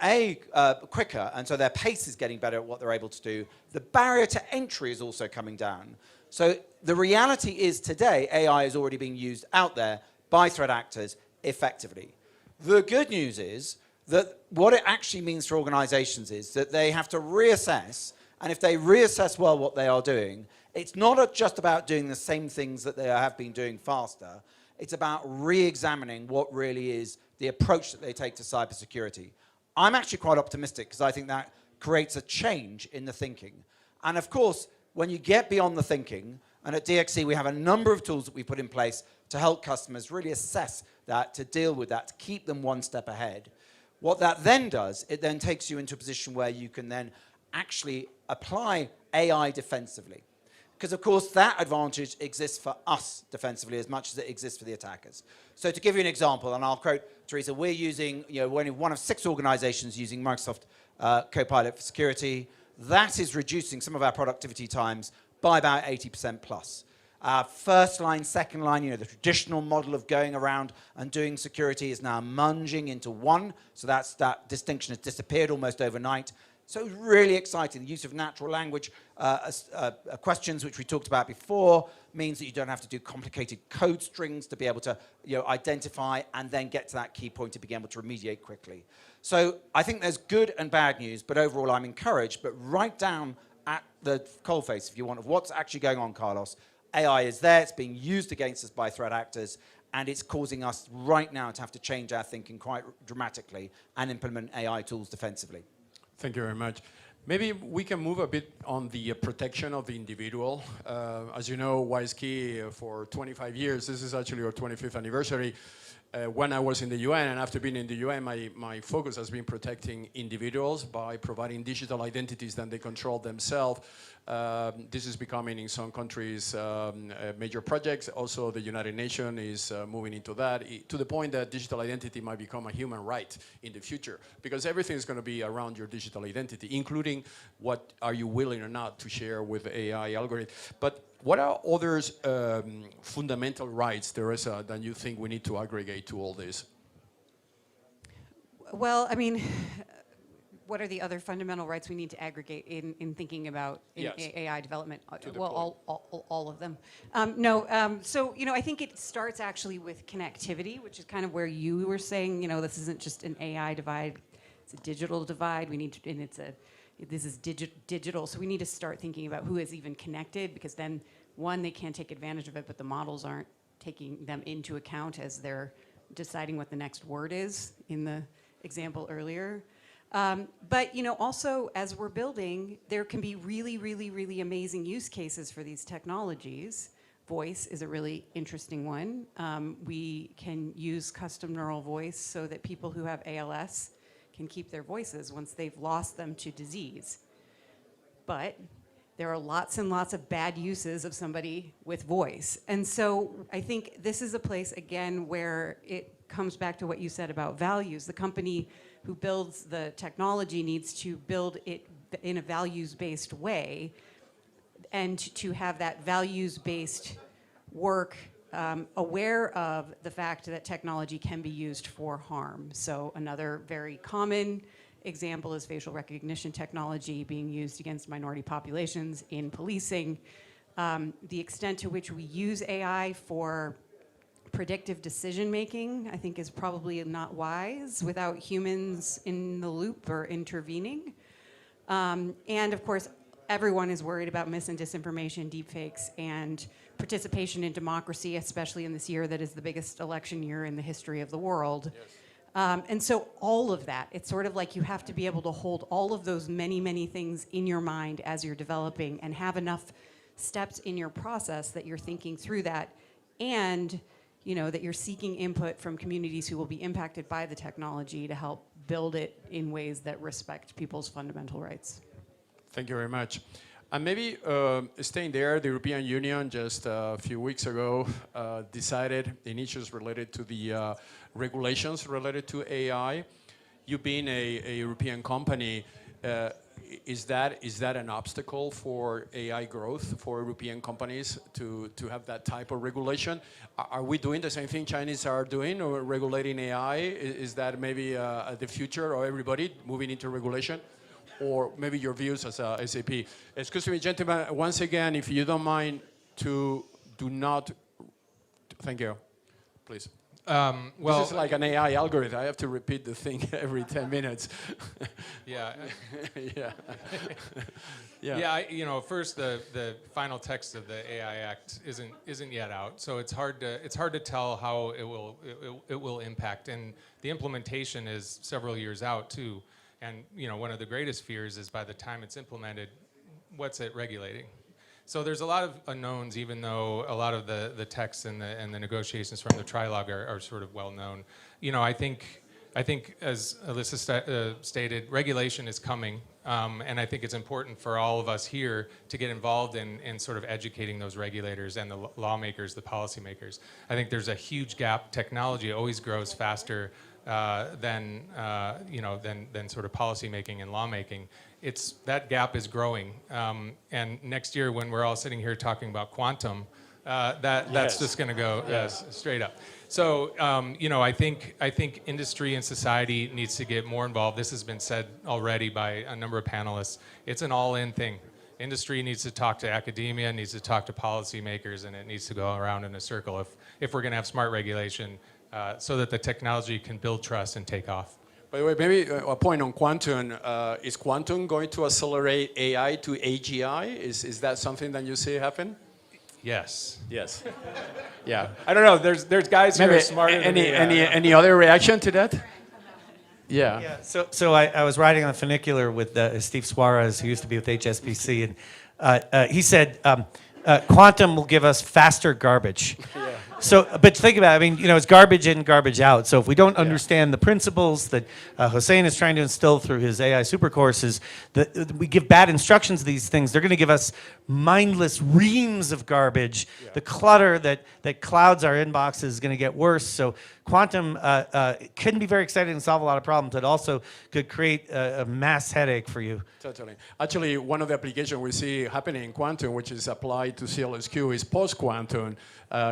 quicker, and so their pace is getting better at what they're able to do. The barrier to entry is also coming down. So the reality is today, AI is already being used out there by threat actors effectively. The good news is that what it actually means for organizations is that they have to reassess, and if they reassess well what they are doing, it's not just about doing the same things that they have been doing faster. It's about re-examining what really is the approach that they take to cybersecurity. I'm actually quite optimistic because I think that creates a change in the thinking. And of course, when you get beyond the thinking, and at DXC we have a number of tools that we put in place to help customers really assess that, to deal with that, to keep them one step ahead. What that then does, it then takes you into a position where you can then actually apply AI defensively. Because, of course, that advantage exists for us defensively as much as it exists for the attackers. So to give you an example, and I'll quote Teresa, we're using, we're one of 6 organizations using Microsoft Copilot for security. That is reducing some of our productivity times by about 80% plus. First line, second line, the traditional model of going around and doing security is now munging into one. So that distinction has disappeared almost overnight. So really exciting. The use of natural language questions, which we talked about before, means that you don't have to do complicated code strings to be able to identify and then get to that key point to be able to remediate quickly. So I think there's good and bad news, but overall I'm encouraged. But right down at the coalface, if you want, of what's actually going on, Carlos, AI is there, it's being used against us by threat actors, and it's causing us right now to have to change our thinking quite dramatically and implement AI tools defensively. Thank you very much. Maybe we can move a bit on the protection of the individual. As you know, WiseKey for 25 years, this is actually our 25th anniversary. When I was in the UN, and after being in the UN, my focus has been protecting individuals by providing digital identities that they control themselves. This is becoming, in some countries, major projects. Also, the United Nations is moving into that, to the point that digital identity might become a human right in the future, because everything is going to be around your digital identity, including what are you willing or not to share with AI algorithm. But what are other fundamental rights, Teresa, that you think we need to aggregate to all this? Well, I mean, what are the other fundamental rights we need to aggregate in thinking about AI development? Well, all of them. So, I think it starts actually with connectivity, which is kind of where you were saying, this isn't just an AI divide, it's a digital divide. We need to, and this is digital, so we need to start thinking about who is even connected, because then, one, they can't take advantage of it, but the models aren't taking them into account as they're deciding what the next word is in the example earlier. But also, as we're building, there can be really, really, really amazing use cases for these technologies. Voice is a really interesting one. We can use custom neural voice so that people who have ALS can keep their voices once they've lost them to disease. But there are lots and lots of bad uses of somebody with voice. And so I think this is a place, again, where it comes back to what you said about values. The company who builds the technology needs to build it in a values-based way, and to have that values-based work aware of the fact that technology can be used for harm. So another very common example is facial recognition technology being used against minority populations in policing. The extent to which we use AI for predictive decision making, I think, is probably not wise without humans in the loop or intervening. And of course, everyone is worried about mis and disinformation, deepfakes, and participation in democracy, especially in this year that is the biggest election year in the history of the world. Yes. And so all of that, it's sort of like you have to be able to hold all of those many, many things in your mind as you're developing, and have enough steps in your process that you're thinking through that, and that you're seeking input from communities who will be impacted by the technology to help build it in ways that respect people's fundamental rights. Thank you very much. And maybe staying there, the European Union just a few weeks ago decided in issues related to the regulations related to AI. You being a European company, is that an obstacle for AI growth for European companies to have that type of regulation? Are we doing the same thing Chinese are doing, or regulating AI? Is that maybe the future, or everybody moving into regulation? Or maybe your views as a SAP. Excuse me, gentlemen, once again, if you don't mind to do not, thank you, please. Well, this is like an AI algorithm. I have to repeat the thing every 10 minutes. Yeah. Yeah. Yeah. Yeah. First, the final text of the AI Act isn't yet out, so it's hard to tell how it will impact, and the implementation is several years out too. And one of the greatest fears is by the time it's implemented, what's it regulating? So there's a lot of unknowns, even though a lot of the texts and the negotiations from the trilogue are sort of well known. I think as Alyssa stated, regulation is coming, and I think it's important for all of us here to get involved in sort of educating those regulators and the lawmakers, the policymakers. I think there's a huge gap. Technology always grows faster than sort of policy making and lawmaking. That gap is growing, and next year when we're all sitting here talking about quantum, that's just going to go straight up. So I think industry and society needs to get more involved. This has been said already by a number of panelists. It's an all-in thing. Industry needs to talk to academia, needs to talk to policymakers, and it needs to go around in a circle if we're going to have smart regulation. So that the technology can build trust and take off. By the way, maybe a point on quantum. Is quantum going to accelerate AI to AGI? Is that something that you see happen? Yes. Yes. Yeah. I don't know. There's guys who are smarter than me. Any other reaction to that? Yeah. Yeah. So I was riding on the funicular with Steve Suarez, who used to be with HSBC, and he said quantum will give us faster garbage. Yeah. So, but think about it. I mean, you know, it's garbage in, garbage out. So if we don't understand the principles that Hossein is trying to instill through his AI super courses, we give bad instructions to these things, they're going to give us mindless reams of garbage. Yeah. The clutter that clouds our inboxes is going to get worse. So quantum can be very exciting and solve a lot of problems. It also could create a mass headache for you. Totally. Actually, one of the applications we see happening in quantum, which is applied to CLSQ, is post-quantum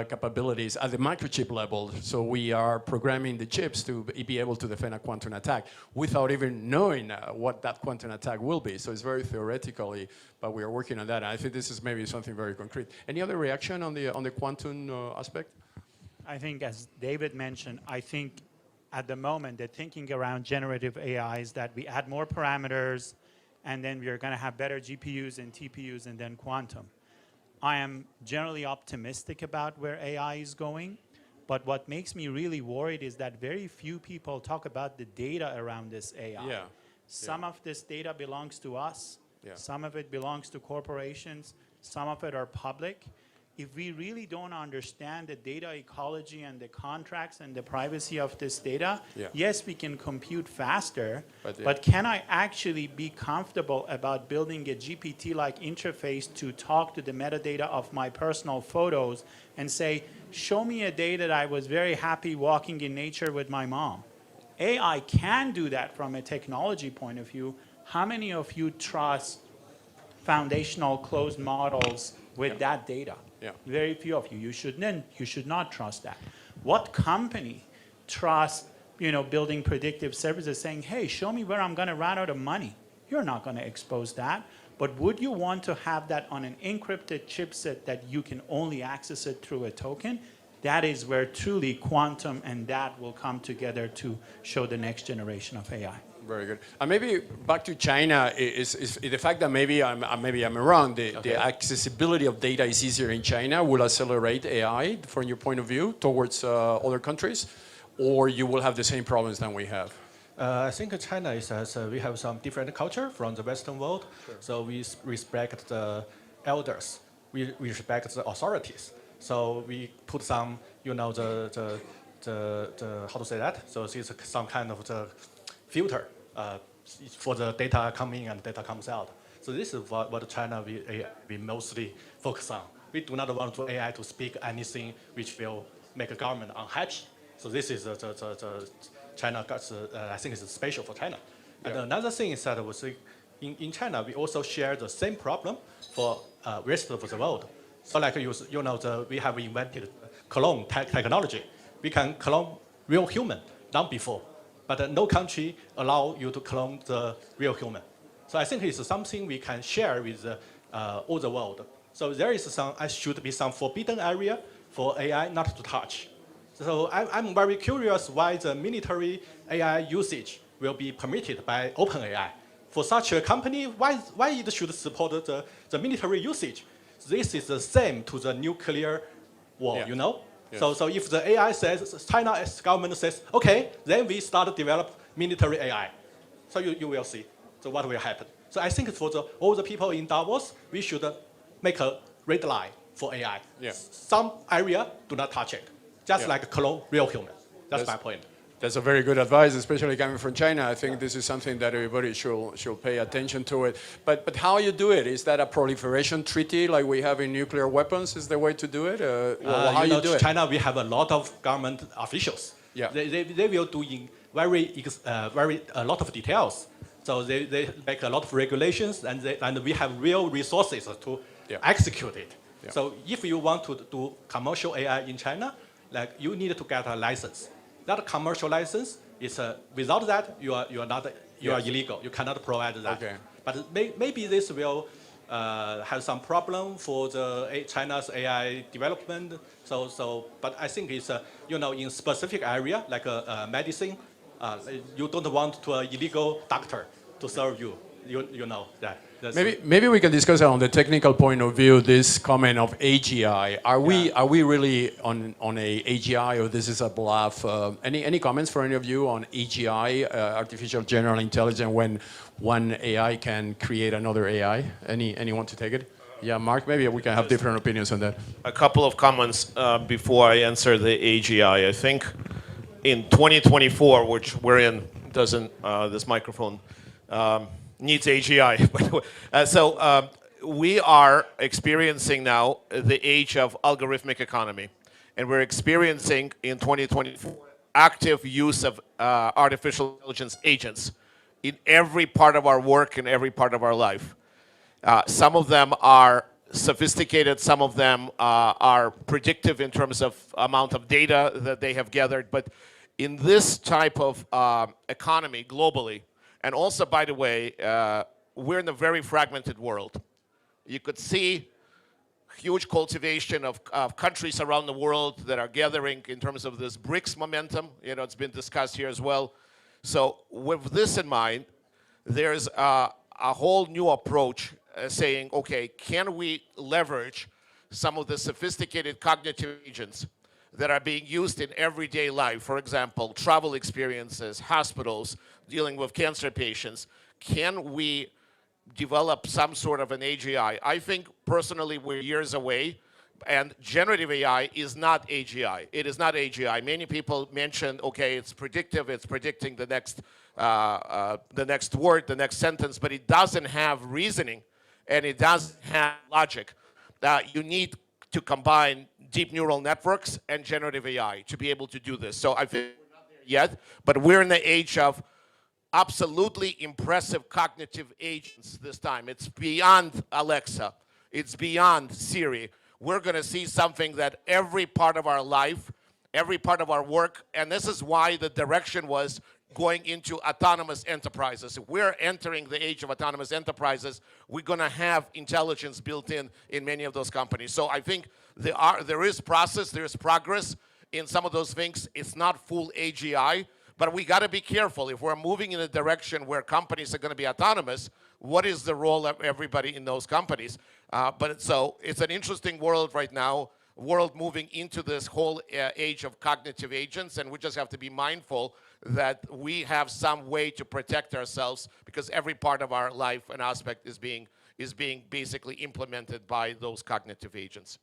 capabilities at the microchip level. So we are programming the chips to be able to defend a quantum attack without even knowing what that quantum attack will be. So it's very theoretically, but we are working on that. And I think this is maybe something very concrete. Any other reaction on the quantum aspect? I think, as David mentioned, I think at the moment the thinking around generative AI is that we add more parameters and then we are going to have better GPUs and TPUs and then quantum. I am generally optimistic about where AI is going, but what makes me really worried is that very few people talk about the data around this AI. Yeah. Some of this data belongs to us, some of it belongs to corporations, some of it are public. If we really don't understand the data ecology and the contracts and the privacy of this data, yes, we can compute faster, but can I actually be comfortable about building a GPT-like interface to talk to the metadata of my personal photos and say, show me a day that I was very happy walking in nature with my mom? AI can do that from a technology point of view. How many of you trust foundational closed models with that data? Very few of you. You should not trust that. What company trusts, building predictive services saying, hey, show me where I'm going to run out of money? You're not going to expose that. But would you want to have that on an encrypted chipset that you can only access it through a token? That is where truly quantum and that will come together to show the next generation of AI. Very good. And maybe back to China is the fact that maybe I'm wrong. The accessibility of data is easier in China will accelerate AI from your point of view towards other countries, or you will have the same problems that we have. I think China we have some different culture from the Western world. Sure. So we respect the elders. We respect the authorities. So we put some, the how to say that? So it's some kind of the filter for the data coming and data comes out. So this is what China we mostly focus on. We do not want AI to speak anything which will make a government unhappy. So this is the China, I think it's special for China. And another thing is that in China, we also share the same problem for rest of the world. So like we have invented clone technology. We can clone real human, not before. But no country allow you to clone the real human. So I think it's something we can share with all the world. So there is should be some forbidden area for AI not to touch. So I'm very curious why the military AI usage will be permitted by OpenAI. For such a company, why it should support the military usage? This is the same to the nuclear war, Yes. So if the AI says, China's government says, okay, then we start to develop military AI. So you will see what will happen. So I think for all the people in Davos, we should make a red line for AI. Yeah. Some area, do not touch it. Just like clone real human. That's my point. That's a very good advice, especially coming from China. I think this is something that everybody should pay attention to it. But how you do it? Is that a proliferation treaty like we have in nuclear weapons is the way to do it? How you do it? China, we have a lot of government officials. Yeah. They will do in a lot of details. So they make a lot of regulations and we have real resources to execute it. Yeah. So if you want to do commercial AI in China, you need to get a license. That commercial license is without that you are illegal. You cannot provide that. Okay. But maybe this will have some problem for the China's AI development. But I think it's in specific area like medicine. You don't want an illegal doctor to serve you. You know that. Maybe we can discuss on the technical point of view this comment of AGI. Are we really on a AGI, or this is a bluff? Any comments for any of you on AGI, artificial general intelligence, when one AI can create another AI? Anyone to take it? Yeah, Mark, maybe we can have different opinions on that. A couple of comments before I answer the AGI. I think in 2024, which we're in, doesn't this microphone needs AGI. So we are experiencing now the age of algorithmic economy, and we're experiencing in 2024 active use of artificial intelligence agents in every part of our work and every part of our life. Some of them are sophisticated, some of them are predictive in terms of amount of data that they have gathered, but in this type of economy globally, and also, by the way, we're in a very fragmented world. You could see huge cultivation of countries around the world that are gathering in terms of this BRICS momentum. You know, it's been discussed here as well. So with this in mind, there's a whole new approach saying, okay, can we leverage some of the sophisticated cognitive agents that are being used in everyday life, for example, travel experiences, hospitals, dealing with cancer patients? Can we develop some sort of an AGI? I think personally we're years away, and generative AI is not AGI. It is not AGI. Many people mentioned, okay, it's predictive, it's predicting the next word, the next sentence, but it doesn't have reasoning and it doesn't have logic. You need to combine deep neural networks and generative AI to be able to do this. So I think we're not there yet, but we're in the age of absolutely impressive cognitive agents this time. It's beyond Alexa. It's beyond Siri. We're going to see something that every part of our life, every part of our work, and this is why the direction was going into autonomous enterprises. If we're entering the age of autonomous enterprises, we're going to have intelligence built in many of those companies. So I think there is process, there is progress in some of those things. It's not full AGI, but we got to be careful. If we're moving in a direction where companies are going to be autonomous, what is the role of everybody in those companies? So it's an interesting world right now, world moving into this whole age of cognitive agents, and we just have to be mindful that we have some way to protect ourselves, because every part of our life and aspect is being basically implemented by those cognitive agents.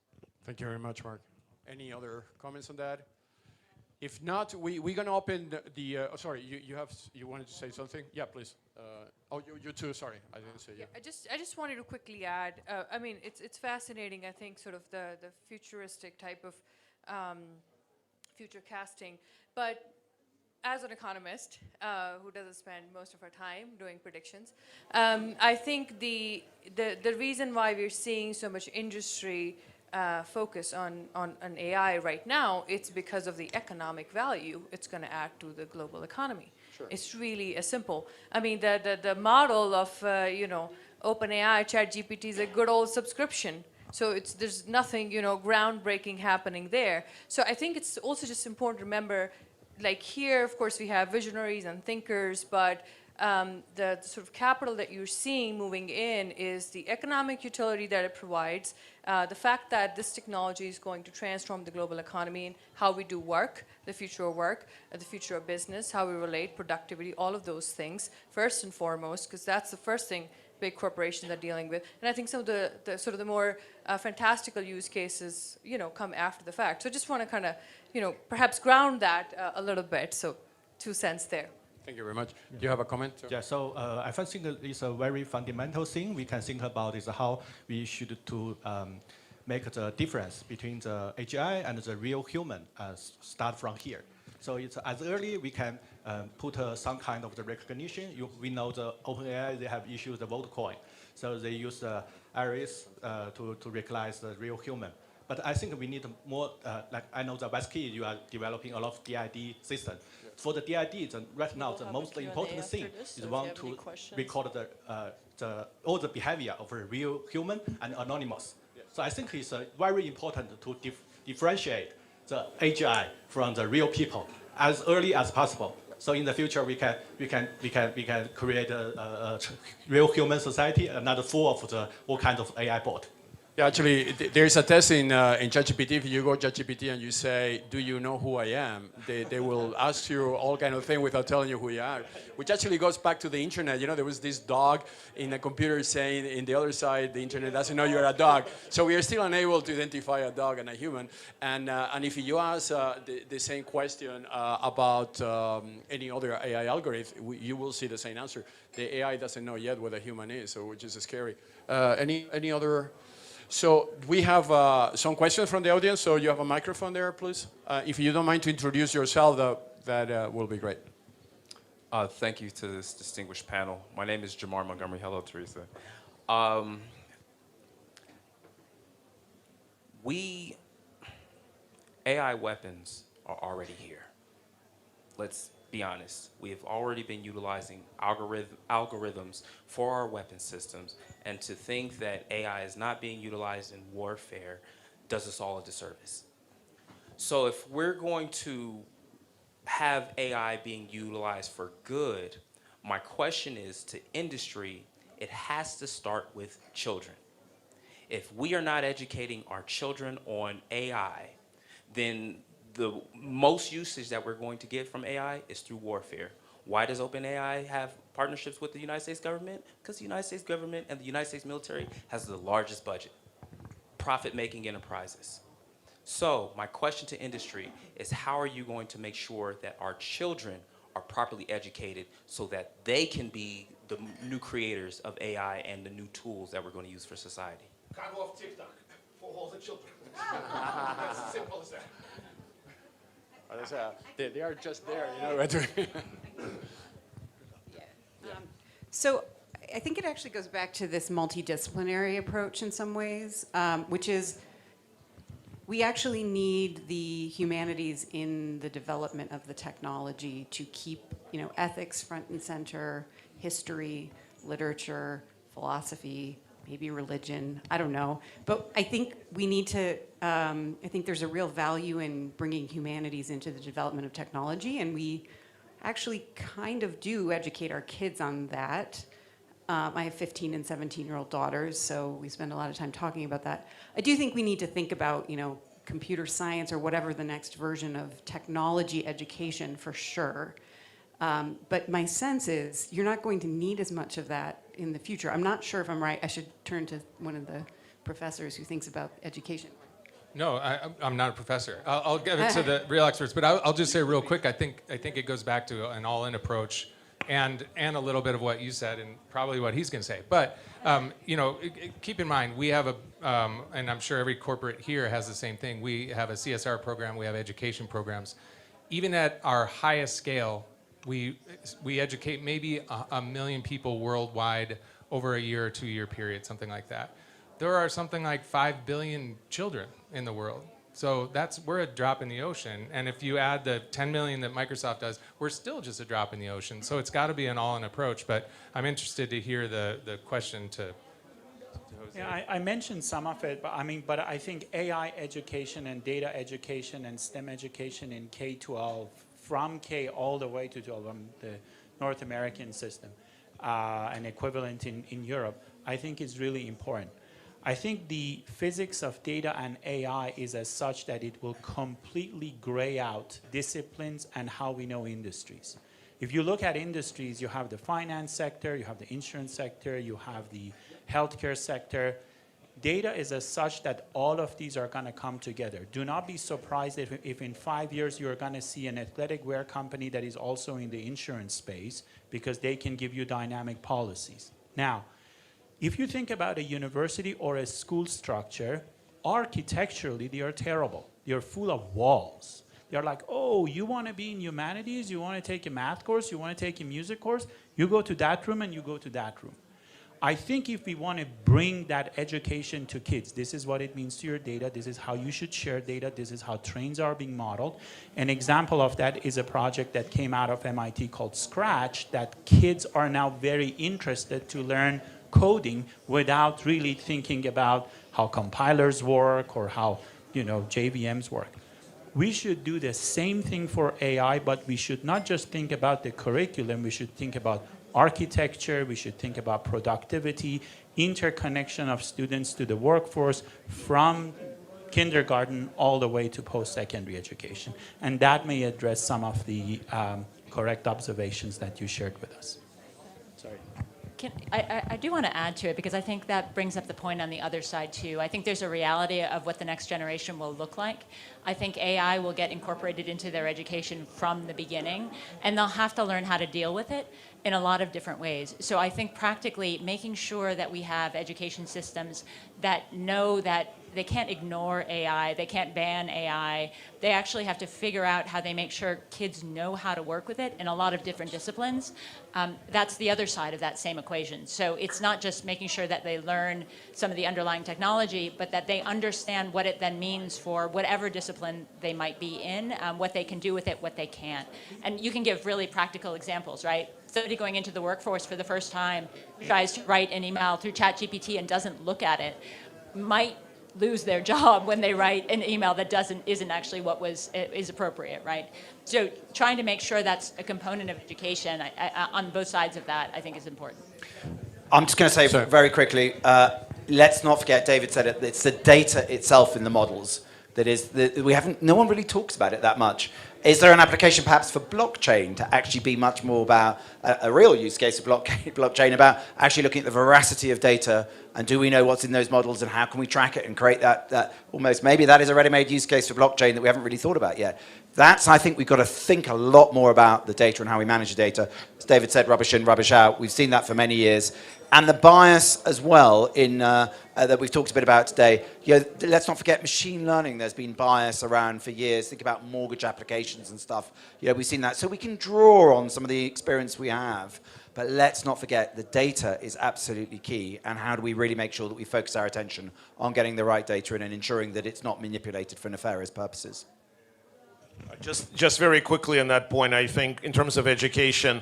Thank you very much, Mark. Any other comments on that? If not, we're going to open the sorry, you wanted to say something? Yeah, please. You too. Sorry, I didn't say you. I just wanted to quickly add. I mean, it's fascinating. I think sort of the futuristic type of future casting, but as an economist who doesn't spend most of our time doing predictions, I think the reason why we're seeing so much industry focus on AI right now, it's because of the economic value it's going to add to the global economy. Sure. It's really as simple. I mean, the model of OpenAI, ChatGPT is a good old subscription. So there's nothing groundbreaking happening there. So I think it's also just important to remember, like here, of course, we have visionaries and thinkers, but the sort of capital that you're seeing moving in is the economic utility that it provides, the fact that this technology is going to transform the global economy and how we do work, the future of work, the future of business, how we relate, productivity, all of those things, first and foremost, because that's the first thing big corporations are dealing with. And I think some of the sort of the more fantastical use cases, come after the fact. So I just want to kind of, perhaps ground that a little bit. So 2 cents there. Thank you very much. Do you have a comment? Yeah, so I think it's a very fundamental thing we can think about is how we should make the difference between the AGI and the real human start from here. So it's as early we can put some kind of the recognition. We know the OpenAI, they have issued the vote coin. So they use the iris to recognize the real human. But I think we need more, like I know the WestKey, you are developing a lot of DID system. Yeah. For the DID, right now, the most important thing is want to record all the behavior of a real human and anonymous. Yeah. So I think it's very important to differentiate the AGI from the real people as early as possible. So in the future, we can create a real human society, not full of all kinds of AI bot. Yeah, actually, there's a test in ChatGPT. If you go to ChatGPT and you say, "Do you know who I am?" They will ask you all kind of things without telling you who you are, which actually goes back to the internet. You know, there was this dog in a computer saying, in the other side, the internet doesn't know you're a dog. So we are still unable to identify a dog and a human. And if you ask the same question about any other AI algorithm, you will see the same answer. The AI doesn't know yet what a human is, so which is scary. Any other? So we have some questions from the audience. So you have a microphone there, please. If you don't mind to introduce yourself, that will be great. Thank you to this distinguished panel. My name is Jamar Montgomery. Hello, Teresa. AI weapons are already here. Let's be honest. We have already been utilizing algorithms for our weapon systems, and to think that AI is not being utilized in warfare does us all a disservice. So if we're going to have AI being utilized for good, my question is to industry, it has to start with children. If we are not educating our children on AI, then the most usage that we're going to get from AI is through warfare. Why does OpenAI have partnerships with the United States government? Because the United States government and the United States military has the largest budget. Profit-making enterprises. So my question to industry is, how are you going to make sure that our children are properly educated so that they can be the new creators of AI and the new tools that we're going to use for society? Can't go off TikTok for all the children. It's as simple as that. They are just there, you know. So I think it actually goes back to this multidisciplinary approach in some ways, which is we actually need the humanities in the development of the technology to keep, you know, ethics front and center, history, literature, philosophy, maybe religion, I don't know. But I think we need to, I think there's a real value in bringing humanities into the development of technology, and we actually kind of do educate our kids on that. I have 15 and 17-year-old daughters, so we spend a lot of time talking about that. I do think we need to think about, you know, computer science or whatever the next version of technology education for sure. But my sense is you're not going to need as much of that in the future. I'm not sure if I'm right. I should turn to one of the professors who thinks about education. No, I'm not a professor. I'll give it to the real experts, but I'll just say real quick, I think it goes back to an all-in approach and a little bit of what you said and probably what he's going to say. But, you know, keep in mind, we have and I'm sure every corporate here has the same thing. We have a CSR program. We have education programs. Even at our highest scale, we educate maybe 1 million people worldwide over a year or 2-year period, something like that. There are something like 5 billion children in the world. So we're a drop in the ocean. And if you add the 10 million that Microsoft does, we're still just a drop in the ocean. So it's got to be an all-in approach. But I'm interested to hear the question to Jose. Yeah, I mentioned some of it, but I think AI education and data education and STEM education in K-12, from K all the way to 12, the North American system, and equivalent in Europe, I think is really important. I think the physics of data and AI is as such that it will completely gray out disciplines and how we know industries. If you look at industries, you have the finance sector, you have the insurance sector, you have the healthcare sector. Data is as such that all of these are going to come together. Do not be surprised if in 5 years you're going to see an athletic wear company that is also in the insurance space, because they can give you dynamic policies. Now, if you think about a university or a school structure, architecturally they are terrible. They are full of walls. They're like, oh, you want to be in humanities? You want to take a math course? You want to take a music course? You go to that room and you go to that room. I think if we want to bring that education to kids, this is what it means to your data, this is how you should share data, this is how trains are being modeled. An example of that is a project that came out of MIT called Scratch, that kids are now very interested to learn coding without really thinking about how compilers work or how, you know, JVMs work. we should do the same thing for AI, but we should not just think about the curriculum, we should think about architecture, we should think about productivity, interconnection of students to the workforce from kindergarten all the way to post-secondary education. And that may address some of the correct observations that you shared with us. Sorry. I do want to add to it because I think that brings up the point on the other side too. I think there's a reality of what the next generation will look like. I think AI will get incorporated into their education from the beginning, and they'll have to learn how to deal with it in a lot of different ways. So I think practically making sure that we have education systems that know that they can't ignore AI, they can't ban AI, they actually have to figure out how they make sure kids know how to work with it in a lot of different disciplines. That's the other side of that same equation. So it's not just making sure that they learn some of the underlying technology, but that they understand what it then means for whatever discipline they might be in, what they can do with it, what they can't. And you can give really practical examples, right? Somebody going into the workforce for the first time tries to write an email through ChatGPT and doesn't look at it, might lose their job when they write an email that isn't actually what is appropriate, right? So trying to make sure that's a component of education on both sides of that, I think, is important. I'm just going to say very quickly, let's not forget, David said it, it's the data itself in the models that is, no one really talks about it that much. Is there an application perhaps for blockchain to actually be much more about a real use case of blockchain about actually looking at the veracity of data, and do we know what's in those models and how can we track it and create that almost, maybe that is a ready-made use case for blockchain that we haven't really thought about yet. I think we've got to think a lot more about the data and how we manage the data. As David said, rubbish in, rubbish out. We've seen that for many years. And the bias as well in that we've talked a bit about today. Let's not forget machine learning. There's been bias around for years. Think about mortgage applications and stuff. We've seen that. So we can draw on some of the experience we have. But let's not forget the data is absolutely key. And how do we really make sure that we focus our attention on getting the right data in and ensuring that it's not manipulated for nefarious purposes? Just very quickly on that point, I think in terms of education,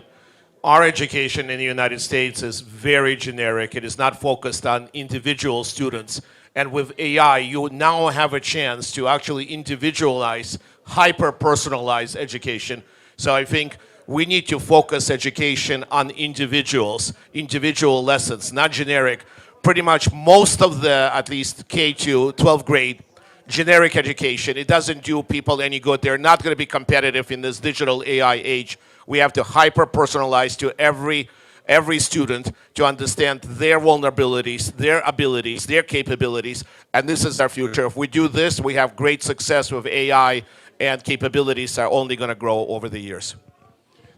our education in the United States is very generic. It is not focused on individual students. And with AI, you now have a chance to actually individualize, hyper-personalize education. So I think we need to focus education on individuals, individual lessons, not generic. Pretty much most of the, at least K to 12th grade, generic education, it doesn't do people any good. They're not going to be competitive in this digital AI age. We have to hyper-personalize to every student to understand their vulnerabilities, their abilities, their capabilities, and this is our future. If we do this, we have great success with AI, and capabilities are only going to grow over the years.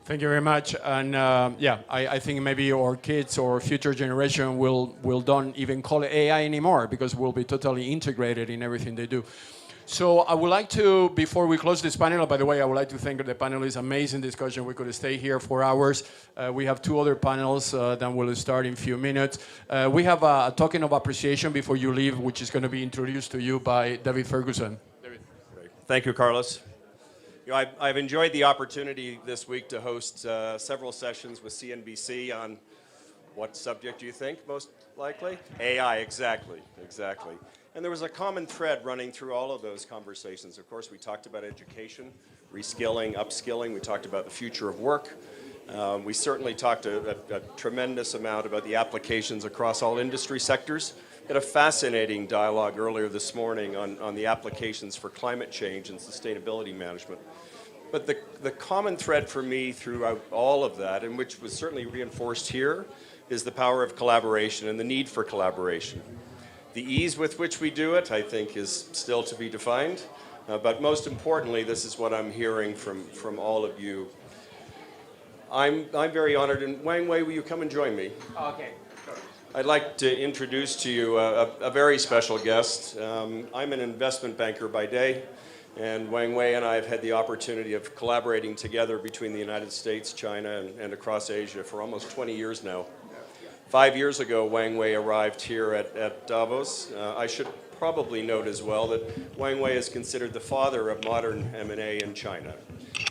Thank you very much. And I think maybe our kids or future generation will don't even call it AI anymore because we'll be totally integrated in everything they do. So I would like to, before we close this panel, by the way, I would like to thank the panelists. Amazing discussion. We could stay here for hours. We have two other panels that will start in a few minutes. We have a token of appreciation before you leave, which is going to be introduced to you by David Fergusson. David. Great. Thank you, Carlos. I've enjoyed the opportunity this week to host several sessions with CNBC on what subject do you think most likely? AI, exactly. And there was a common thread running through all of those conversations. Of course, we talked about education, reskilling, upskilling. We talked about the future of work. We certainly talked a tremendous amount about the applications across all industry sectors. We had a fascinating dialogue earlier this morning on the applications for climate change and sustainability management. But the common thread for me throughout all of that, and which was certainly reinforced here, is the power of collaboration and the need for collaboration. The ease with which we do it, I think, is still to be defined. But most importantly, this is what I'm hearing from all of you. I'm very honored, and WangWei, will you come and join me? Okay. I'd like to introduce to you a very special guest. I'm an investment banker by day, and WangWei and I have had the opportunity of collaborating together between the United States, China, and across Asia for almost 20 years now. 5 years ago, WangWei arrived here at Davos. I should probably note as well that WangWei is considered the father of modern M&A in China.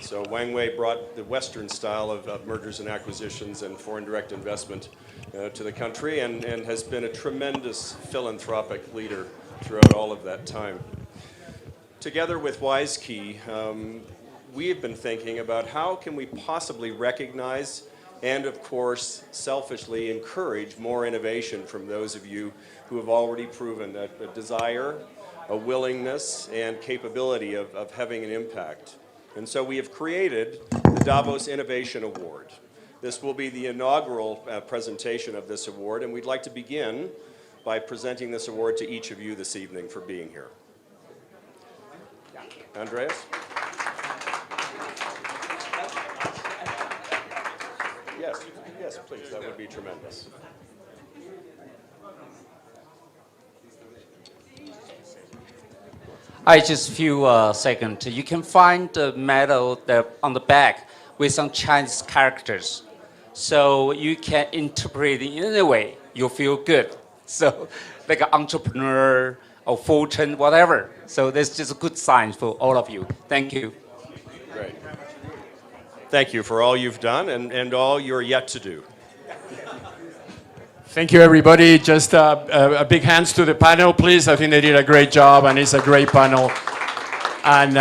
So WangWei brought the Western style of mergers and acquisitions and foreign direct investment to the country and has been a tremendous philanthropic leader throughout all of that time. together with WiseKey, we have been thinking about how can we possibly recognize and, of course, selfishly encourage more innovation from those of you who have already proven a desire, a willingness, and capability of having an impact. And so we have created the Davos Innovation Award. This will be the inaugural presentation of this award, and we'd like to begin by presenting this award to each of you this evening for being here. Andreas? Yes, yes, please, that would be tremendous. I just few seconds. You can find the medal on the back with some Chinese characters. So you can interpret it in any way you feel good. So like an entrepreneur or fortune, whatever. So that's just a good sign for all of you. Thank you. Great. Thank you for all you've done and all you're yet to do. Thank you, everybody. Just a big hands to the panel, please. I think they did a great job, and it's a great panel. And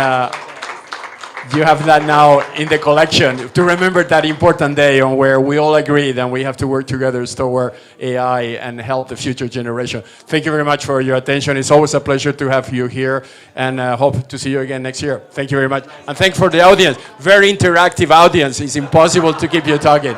you have that now in the collection to remember that important day on where we all agree that we have to work together toward AI and help the future generation. Thank you very much for your attention. It's always a pleasure to have you here, and hope to see you again next year. Thank you very much. And thanks for the audience. Very interactive audience. It's impossible to keep you talking.